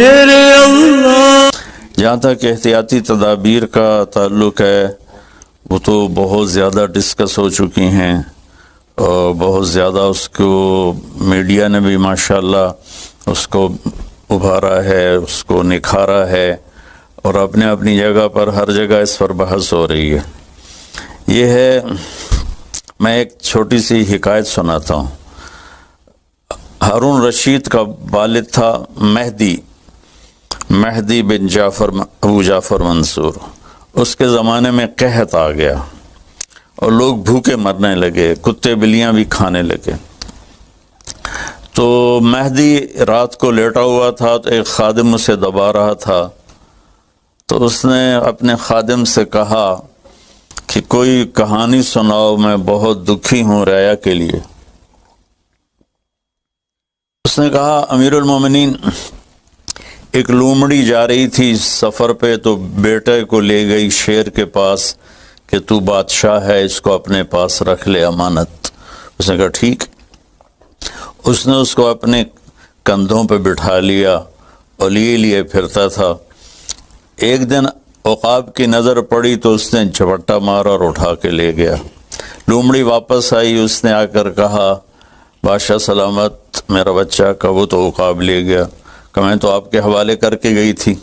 میرے اللہ۔ جہاں تک احتیاطی تدابیر کا تعلق ہے وہ تو بہت زیادہ ڈسکس ہو چکی ہیں اور بہت زیادہ اس کو میڈیا نے بھی ماشاءاللہ اس کو ابھارا ہے، اس کو نکھارا ہے، اور اپنے اپنی جگہ پر ہر جگہ اس پر بحث ہو رہی ہے۔ یہ ہے، میں ایک چھوٹی سی حکایت سناتا ہوں۔ ہارون رشید کا والد تھا مہدی بن ابو جعفر منصور۔ اس کے زمانے میں قحط آ گیا اور لوگ بھوکے مرنے لگے، کتے بلیاں بھی کھانے لگے۔ تو مہدی رات کو لیٹا ہوا تھا تو ایک خادم اسے دبا رہا تھا، تو اس نے اپنے خادم سے کہا کہ کوئی کہانی سناؤ، میں بہت دکھی ہوں رعایا کے لیے۔ اس نے کہا امیر المومنین، ایک لومڑی جا رہی تھی سفر پہ تو بیٹے کو لے گئی شیر کے پاس کہ تو بادشاہ ہے، اس کو اپنے پاس رکھ لے امانت۔ اس نے کہا ٹھیک۔ اس نے اس کو اپنے کندھوں پہ بٹھا لیا اور لیے پھرتا تھا۔ ایک دن عقاب کی نظر پڑی تو اس نے جھپٹا مارا اور اٹھا کے لے گیا۔ لومڑی واپس آئی، اس نے آ کر کہا بادشاہ سلامت، میرا بچہ کا وہ تو عقاب لے گیا، کہ میں تو آپ کے حوالے کر کے گئی تھی۔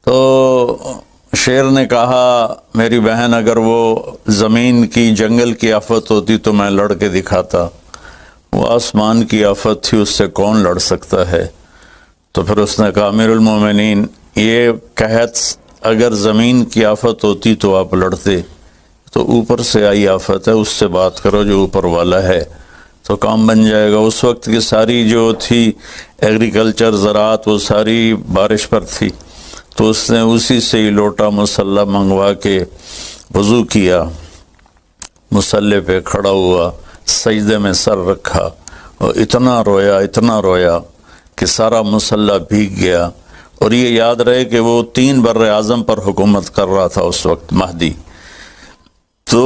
تو شیر نے کہا میری بہن، اگر وہ زمین کی جنگل کی آفت ہوتی تو میں لڑ کے دکھاتا، وہ آسمان کی آفت تھی، اس سے کون لڑ سکتا ہے؟ تو پھر اس نے کہا امیر المومنین، یہ قحط اگر زمین کی آفت ہوتی تو آپ لڑتے، تو اوپر سے آئی آفت ہے، اس سے بات کرو جو اوپر والا ہے تو کام بن جائے گا۔ اس وقت کی ساری جو تھی ایگریکلچر، زراعت، وہ ساری بارش پر تھی، تو اس نے اسی سے ہی لوٹا مسلح منگوا کے وضو کیا، مسلح پہ کھڑا ہوا، سجدے میں سر رکھا اور اتنا رویا کہ سارا مسلح بھیگ گیا۔ اور یہ یاد رہے کہ وہ 3 بر اعظم پر حکومت کر رہا تھا اس وقت مہدی، تو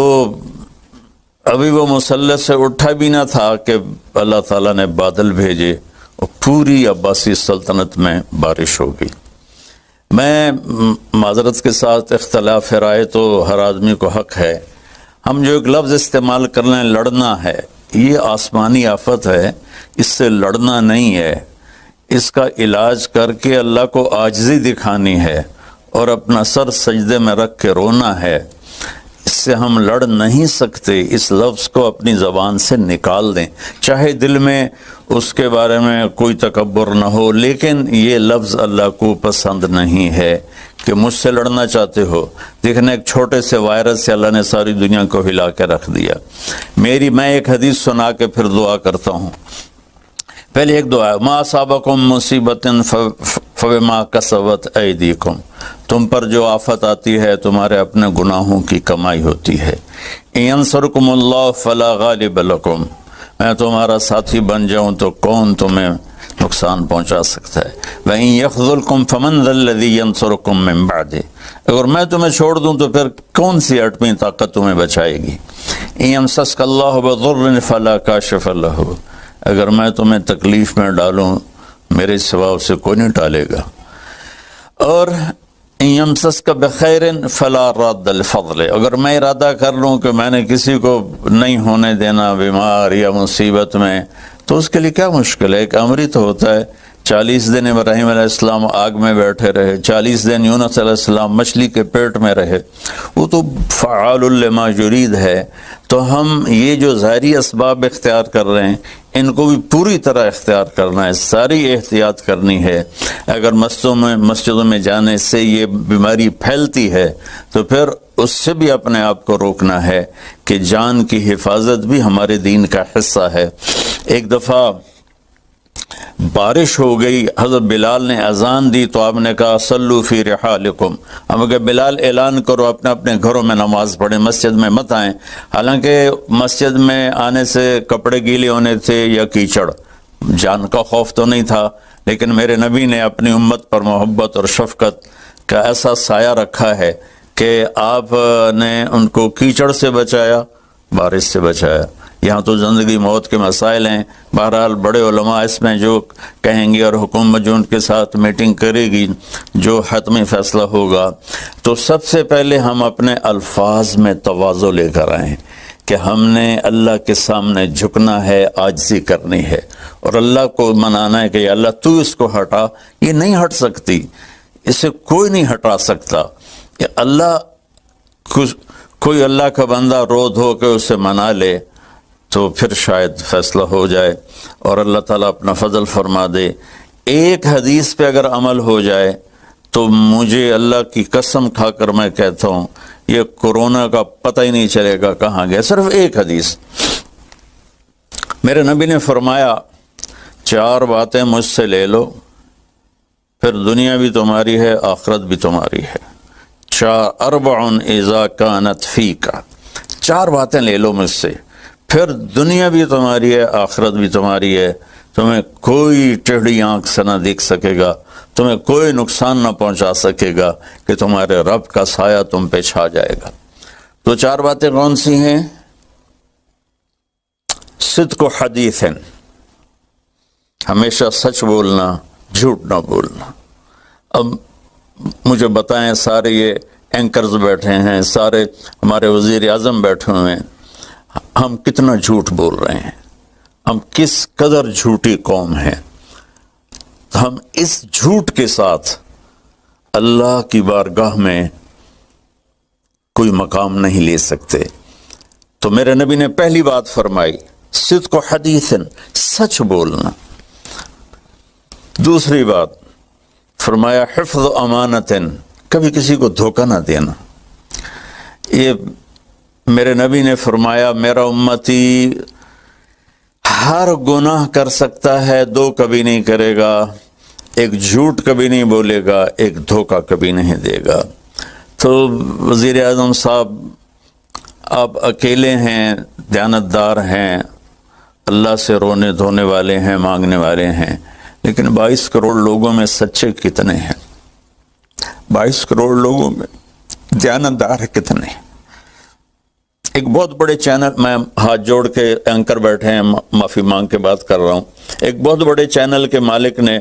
ابھی وہ مسلح سے اٹھا بھی نہ تھا کہ اللہ تعالیٰ نے بادل بھیجے اور پوری عباسی سلطنت میں بارش ہو گئی۔ میں معذرت کے ساتھ اختلاف رائے تو ہر آدمی کو حق ہے، ہم جو ایک لفظ استعمال کر لیں لڑنا ہے، یہ آسمانی آفت ہے، اس سے لڑنا نہیں ہے، اس کا علاج کر کے اللہ کو عاجزی دکھانی ہے اور اپنا سر سجدے میں رکھ کے رونا ہے۔ اس سے ہم لڑ نہیں سکتے، اس لفظ کو اپنی زبان سے نکال دیں، چاہے دل میں اس کے بارے میں کوئی تکبر نہ ہو، لیکن یہ لفظ اللہ کو پسند نہیں ہے کہ مجھ سے لڑنا چاہتے ہو۔ دیکھنا ایک چھوٹے سے وائرس سے اللہ نے ساری دنیا کو ہلا کے رکھ دیا۔ میں ایک حدیث سنا کے پھر دعا کرتا ہوں۔ پہلے ایک دعا ہے، ما اصابکم مصیبت فبما کسبت ایدیکم، تم پر جو آفت آتی ہے تمہارے اپنے گناہوں کی کمائی ہوتی ہے۔ ان ینصرکم اللہ فلا غالب لکم، میں تمہارا ساتھی بن جاؤں تو کون تمہیں نقصان پہنچا سکتا ہے۔ وَإِن يَخْذُلْكُمْ فَمَنْ ذَا الَّذِي يَنصُرُكُمْ مِنْ بَعْدِهِ، اگر میں تمہیں چھوڑ دوں تو پھر کون سی اٹمی طاقت تمہیں بچائے گی۔ إِن يَمْسَسْكَ اللَّهُ بِضُرٍّ فَلَا كَاشِفَ لَهُ، اگر میں تمہیں تکلیف میں ڈالوں میرے سوا اسے کوئی نہیں ٹالے گا۔ اور إِن يَمْسَسْكَ بِخَيْرٍ فَلَا رَادَّ لِفَضْلِهِ، اگر میں ارادہ کر لوں کہ میں نے کسی کو نہیں ہونے دینا بیمار یا مصیبت میں، تو اس کے لیے کیا مشکل ہے؟ ایک امر ہی تو ہوتا ہے۔ 40 دن ابراہیم علیہ السلام آگ میں بیٹھے رہے، 40 دن یونس علیہ السلام مچھلی کے پیٹ میں رہے، وہ تو فعال لما یرید ہے۔ تو ہم یہ جو ظاہری اسباب اختیار کر رہے ہیں ان کو بھی پوری طرح اختیار کرنا ہے، ساری احتیاط کرنی ہے۔ اگر مسجدوں میں جانے سے یہ بیماری پھیلتی ہے تو پھر اس سے بھی اپنے آپ کو روکنا ہے کہ جان کی حفاظت بھی ہمارے دین کا حصہ ہے۔ ایک دفعہ بارش ہو گئی، حضرت بلال نے اذان دی تو آپ نے کہا صلو فی رحالکم، ہم کہ بلال اعلان کرو اپنے اپنے گھروں میں نماز پڑھیں، مسجد میں مت آئیں۔ حالانکہ مسجد میں آنے سے کپڑے گیلے ہونے تھے یا کیچڑ، جان کا خوف تو نہیں تھا، لیکن میرے نبی نے اپنی امت پر محبت اور شفقت کا ایسا سایہ رکھا ہے کہ آپ نے ان کو کیچڑ سے بچایا، بارش سے بچایا۔ یہاں تو زندگی موت کے مسائل ہیں. بہرحال بڑے علماء اس میں جو کہیں گے اور حکومت جو ان کے ساتھ میٹنگ کرے گی جو حتمی فیصلہ ہوگا، تو سب سے پہلے ہم اپنے الفاظ میں تواضع لے کر آئیں کہ ہم نے اللہ کے سامنے جھکنا ہے، عاجزی کرنی ہے اور اللہ کو منانا ہے کہ یا اللہ تو اس کو ہٹا. یہ نہیں ہٹ سکتی، اسے کوئی نہیں ہٹا سکتا. کہ اللہ کوئی اللہ کا بندہ رو دھو کے اسے منا لے تو پھر شاید فیصلہ ہو جائے اور اللہ تعالیٰ اپنا فضل فرما دے. ایک حدیث پہ اگر عمل ہو جائے تو مجھے اللہ کی قسم کھا کر میں کہتا ہوں یہ کورونا کا پتہ ہی نہیں چلے گا کہاں گیا. صرف ایک حدیث. میرے نبی نے فرمایا 4 باتیں مجھ سے لے لو پھر دنیا بھی تمہاری ہے آخرت بھی تمہاری ہے. 4 اذا کانت فیک، 4 باتیں لے لو مجھ سے پھر دنیا بھی تمہاری ہے آخرت بھی تمہاری ہے. تمہیں کوئی ٹیڑھی آنکھ سے نہ دیکھ سکے گا، تمہیں کوئی نقصان نہ پہنچا سکے گا کہ تمہارے رب کا سایہ تم پہ چھا جائے گا. تو 4 باتیں کون سی ہیں؟ صدق و حدیث، ہمیشہ سچ بولنا، جھوٹ نہ بولنا. اب مجھے بتائیں، سارے یہ اینکرز بیٹھے ہیں، سارے ہمارے وزیر اعظم بیٹھے ہوئے ہیں، ہم کتنا جھوٹ بول رہے ہیں، ہم کس قدر جھوٹی قوم ہیں. ہم اس جھوٹ کے ساتھ اللہ کی بارگاہ میں کوئی مقام نہیں لے سکتے. تو میرے نبی نے پہلی بات فرمائی صدق و حدیث، سچ بولنا. دوسری بات فرمایا حفظ امانت، کبھی کسی کو دھوکہ نہ دینا. یہ میرے نبی نے فرمایا میرا امتی ہر گناہ کر سکتا ہے، 2 کبھی نہیں کرے گا، ایک جھوٹ کبھی نہیں بولے گا، ایک دھوکہ کبھی نہیں دے گا. تو وزیر اعظم صاحب آپ اکیلے ہیں، دیانتدار ہیں، اللہ سے رونے دھونے والے ہیں، مانگنے والے ہیں، لیکن 22 کروڑ لوگوں میں سچے کتنے ہیں؟ 22 کروڑ لوگوں میں دیانتدار کتنے ہیں؟ ایک بہت بڑے چینل، میں ہاتھ جوڑ کے اینکر بیٹھے ہیں، معافی مانگ کے بات کر رہا ہوں، ایک بہت بڑے چینل کے مالک نے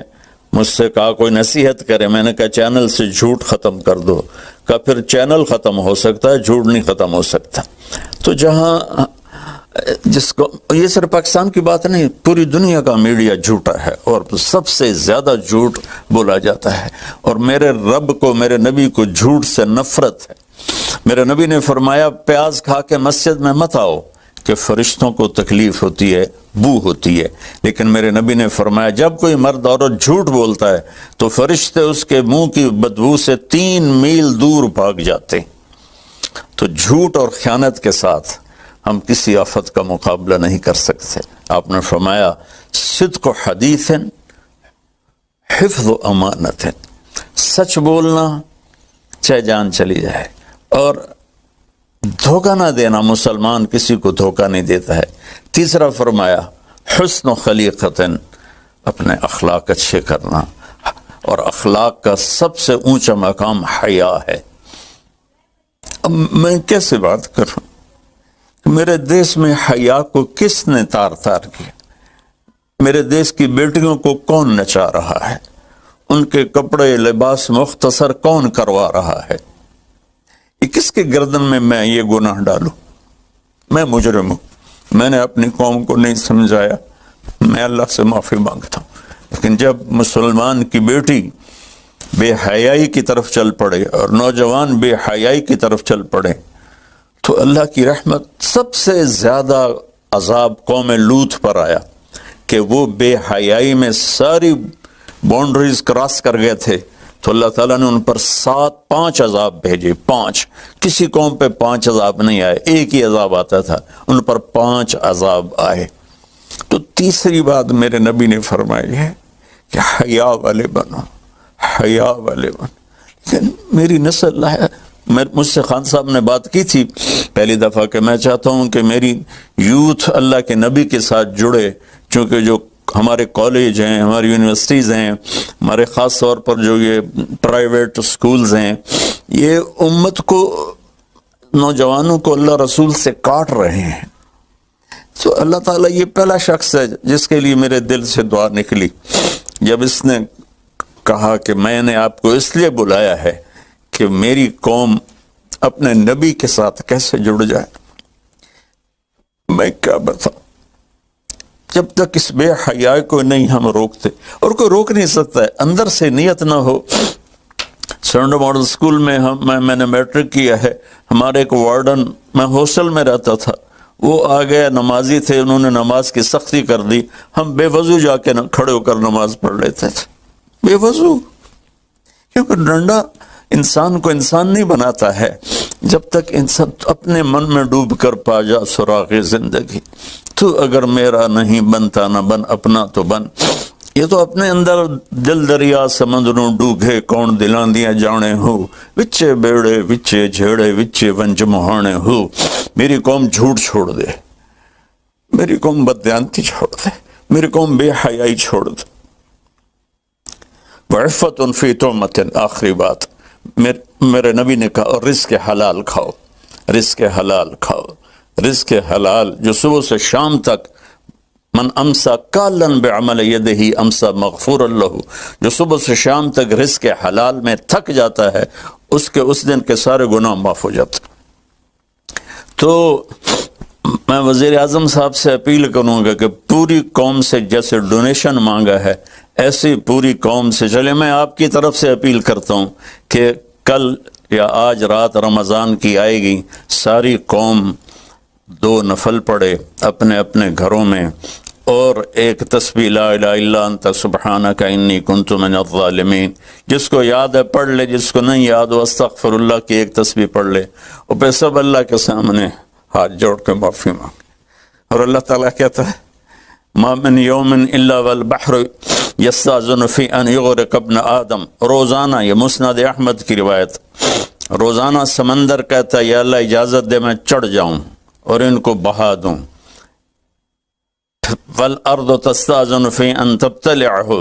مجھ سے کہا کوئی نصیحت کرے. میں نے کہا چینل سے جھوٹ ختم کر دو. کہا پھر چینل ختم ہو سکتا ہے، جھوٹ نہیں ختم ہو سکتا. تو جہاں جس کو، یہ صرف پاکستان کی بات نہیں، پوری دنیا کا میڈیا جھوٹا ہے اور سب سے زیادہ جھوٹ بولا جاتا ہے. اور میرے رب کو، میرے نبی کو جھوٹ سے نفرت ہے. میرے نبی نے فرمایا پیاز کھا کے مسجد میں مت آؤ کہ فرشتوں کو تکلیف ہوتی ہے، بو ہوتی ہے. لیکن میرے نبی نے فرمایا جب کوئی مرد عورت جھوٹ بولتا ہے تو فرشتے اس کے منہ کی بدبو سے 3 میل دور بھاگ جاتے. تو جھوٹ اور خیانت کے ساتھ ہم کسی آفت کا مقابلہ نہیں کر سکتے. آپ نے فرمایا صدق و حدیث، حفظ و امانت، سچ بولنا چاہے جان چلی جائے، اور دھوکہ نہ دینا. مسلمان کسی کو دھوکہ نہیں دیتا ہے. تیسرا فرمایا حسن و خلیقت، اپنے اخلاق اچھے کرنا، اور اخلاق کا سب سے اونچا مقام حیا ہے. اب میں کیسے بات کروں؟ میرے دیش میں حیا کو کس نے تار کیا؟ میرے دیش کی بیٹیوں کو کون نچا رہا ہے؟ ان کے کپڑے لباس مختصر کون کروا رہا ہے؟ یہ کس کے گردن میں یہ گناہ ڈالوں؟ میں مجرم ہوں، میں نے اپنی قوم کو نہیں سمجھایا، میں اللہ سے معافی مانگتا ہوں. لیکن جب مسلمان کی بیٹی بے حیائی کی طرف چل پڑے اور نوجوان بے حیائی کی طرف چل پڑے تو اللہ کی رحمت. سب سے زیادہ عذاب قوم لوط پر آیا کہ وہ بے حیائی میں ساری باؤنڈریز کراس کر گئے تھے، تو اللہ تعالیٰ نے ان پر 5 عذاب بھیجے. 5، کسی قوم پہ 5 عذاب نہیں آئے، ایک ہی عذاب آتا تھا، ان پر 5 عذاب آئے. تو تیسری بات میرے نبی نے فرمائی ہے کہ حیا والے بنو، حیا والے بنو. لیکن میری نسل ہے، مجھ سے خان صاحب نے بات کی تھی پہلی دفعہ کہ میں چاہتا ہوں کہ میری یوتھ اللہ کے نبی کے ساتھ جڑے، چونکہ جو ہمارے کالج ہیں، ہماری یونیورسٹیز ہیں، ہمارے خاص طور پر جو یہ پرائیویٹ سکولز ہیں، یہ امت کو، نوجوانوں کو اللہ رسول سے کاٹ رہے ہیں. تو اللہ تعالیٰ یہ پہلا شخص ہے جس کے لیے میرے دل سے دعا نکلی جب اس نے کہا کہ میں نے آپ کو اس لیے بلایا ہے کہ میری قوم اپنے نبی کے ساتھ کیسے جڑ جائے۔ میں کیا بتاؤں، جب تک اس بے حیائی کو نہیں ہم روکتے، اور کوئی روک نہیں سکتا ہے، اندر سے نیت نہ ہو۔ سرنڈو ماڈل اسکول میں میں نے میٹرک کیا ہے، ہمارے ایک وارڈن، میں ہاسٹل میں رہتا تھا، وہ آ گیا، نمازی تھے، انہوں نے نماز کی سختی کر دی، ہم بے وضو جا کے کھڑے ہو کر نماز پڑھ لیتے تھے، بے وضو، کیونکہ ڈنڈا انسان کو انسان نہیں بناتا ہے جب تک انسان اپنے من میں ڈوب کر پا جا سراغ زندگی۔ تو اگر میرا نہیں بنتا نہ بن، اپنا تو بن۔ یہ تو اپنے اندر دل دریا سمندروں ڈوگے، کون دلاں دیاں جانے ہو، وچے بیڑے وچے جھیڑے وچے ونج مہانے ہو۔ میری قوم جھوٹ چھوڑ دے، میری قوم بددیانتی چھوڑ دے، میری قوم بے حیائی چھوڑ دے۔ وعفت فی تہمت، آخری بات میرے نبی نے کہا، اور رزق حلال کھاؤ، رزق حلال کھاؤ، رزق حلال جو صبح سے شام تک، من امسا کالن بعمل یدہ امسا مغفور لہ، جو صبح سے شام تک رزق حلال میں تھک جاتا ہے اس کے اس دن کے سارے گناہ معاف ہو جاتے۔ تو میں وزیر اعظم صاحب سے اپیل کروں گا کہ پوری قوم سے جیسے ڈونیشن مانگا ہے ایسی پوری قوم سے چلے۔ میں آپ کی طرف سے اپیل کرتا ہوں کہ کل یا آج رات رمضان کی آئے گی، ساری قوم 2 نفل پڑھے اپنے اپنے گھروں میں، اور ایک تسبیح لا الہ الا انت سبحانک انی کنت من الظالمین، جس کو یاد ہے پڑھ لے، جس کو نہیں یاد ہو استغفر اللہ کی ایک تسبیح پڑھ لے، اور پھر سب اللہ کے سامنے ہاتھ جوڑ کے معافی مانگے۔ اور اللہ تعالیٰ کہتا ہے ما من یوم الا والبحر یستاذن فی ان یغرق ابن آدم، روزانہ، یہ مسند احمد کی روایت، روزانہ سمندر کہتا ہے یا اللہ اجازت دے میں چڑھ جاؤں اور ان کو بہا دوں۔ والارض تستاذن فی ان تبتلعہ،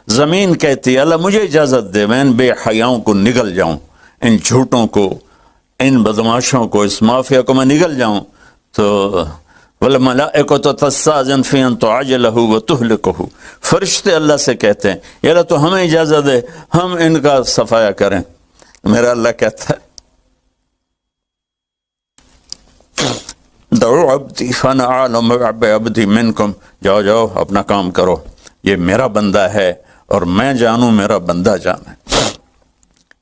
زمین کہتی ہے اللہ مجھے اجازت دے میں ان بے حیاؤں کو نگل جاؤں، ان جھوٹوں کو، ان بدماشوں کو، اس مافیا کو میں نگل جاؤں۔ تو والملائکۃ تستاذن فی ان تعجلہ وتہلکہ، فرشتے اللہ سے کہتے ہیں یا اللہ تو ہمیں اجازت دے ہم ان کا صفایا کریں۔ میرا اللہ کہتا ہے دعو عبدی فانا اعلم بعبدی منکم، جاؤ جاؤ اپنا کام کرو، یہ میرا بندہ ہے اور میں جانوں میرا بندہ جانے۔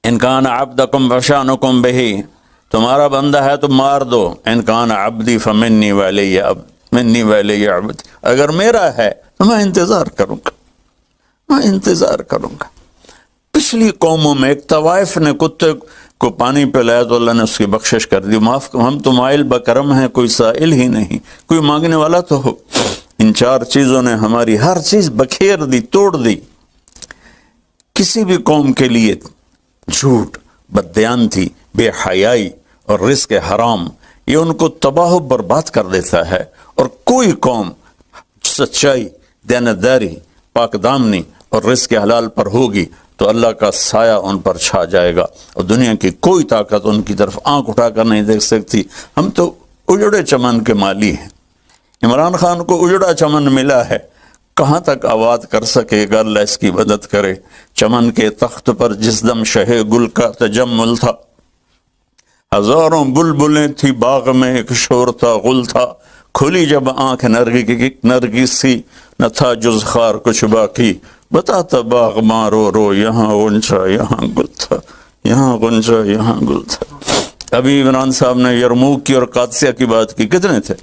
ان کان عبدکم فشانکم بہی، تمہارا بندہ ہے تو مار دو، ان کان عبدی فمنی ولی منی ولی عبدی، اگر میرا ہے تو میں انتظار کروں گا، میں انتظار کروں گا۔ پچھلی قوموں میں ایک طوائف نے کتے کو پانی پلایا تو اللہ نے اس کی بخشش کر دی، معاف، ہم تو مائل بکرم ہیں، کوئی سائل ہی نہیں، کوئی مانگنے والا تو ہو۔ ان 4 چیزوں نے ہماری ہر چیز بکھیر دی، توڑ دی۔ کسی بھی قوم کے لیے جھوٹ، بددیانتی، بے حیائی اور رزق حرام یہ ان کو تباہ و برباد کر دیتا ہے، اور کوئی قوم سچائی، دیانتداری، پاک دامنی اور رزق حلال پر ہوگی تو اللہ کا سایہ ان پر چھا جائے گا، اور دنیا کی کوئی طاقت ان کی طرف آنکھ اٹھا کر نہیں دیکھ سکتی۔ ہم تو اجڑے چمن کے مالی ہیں، عمران خان کو اجڑا چمن ملا ہے، کہاں تک آباد کر سکے گا، اللہ اس کی مدد کرے۔ چمن کے تخت پر جس دم شہ گل کا تجمل تھا، ہزاروں بلبلیں تھی باغ میں، ایک شور تھا، غل تھا، کھلی جب آنکھ نرگس سی، نہ تھا جز خار کچھ باقی، بتاتا باغ مارو رو، یہاں غنچہ یہاں گل تھا، یہاں غنچہ یہاں گل تھا۔ ابھی عمران صاحب نے یرموک کی اور قادسیہ کی بات کی، کتنے تھے؟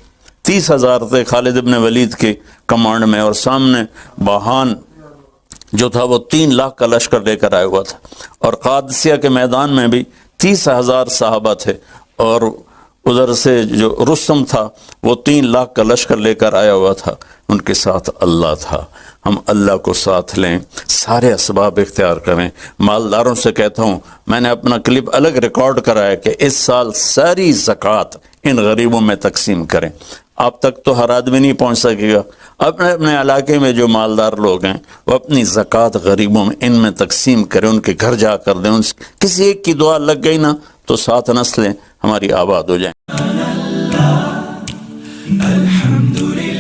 30,000 تھے خالد ابن ولید کے کمانڈ میں، اور سامنے باہان جو تھا وہ 3 لاکھ کا لشکر لے کر آیا ہوا تھا، اور قادسیہ کے میدان میں بھی 30,000 صحابہ تھے، اور ادھر سے جو رستم تھا وہ 3 لاکھ کا لشکر لے کر آیا ہوا تھا، ان کے ساتھ اللہ تھا۔ ہم اللہ کو ساتھ لیں، سارے اسباب اختیار کریں۔ مالداروں سے کہتا ہوں، میں نے اپنا کلپ الگ ریکارڈ کرا ہے کہ اس سال ساری زکوٰۃ ان غریبوں میں تقسیم کریں۔ آپ تک تو ہر آدمی نہیں پہنچ سکے گا، اپنے اپنے علاقے میں جو مالدار لوگ ہیں وہ اپنی زکوٰۃ غریبوں میں ان میں تقسیم کریں، ان کے گھر جا کر دیں۔ کسی ایک کی دعا لگ گئی نا تو 7 نسلیں ہماری آباد ہو جائیں۔ الحمدللہ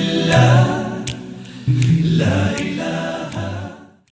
إله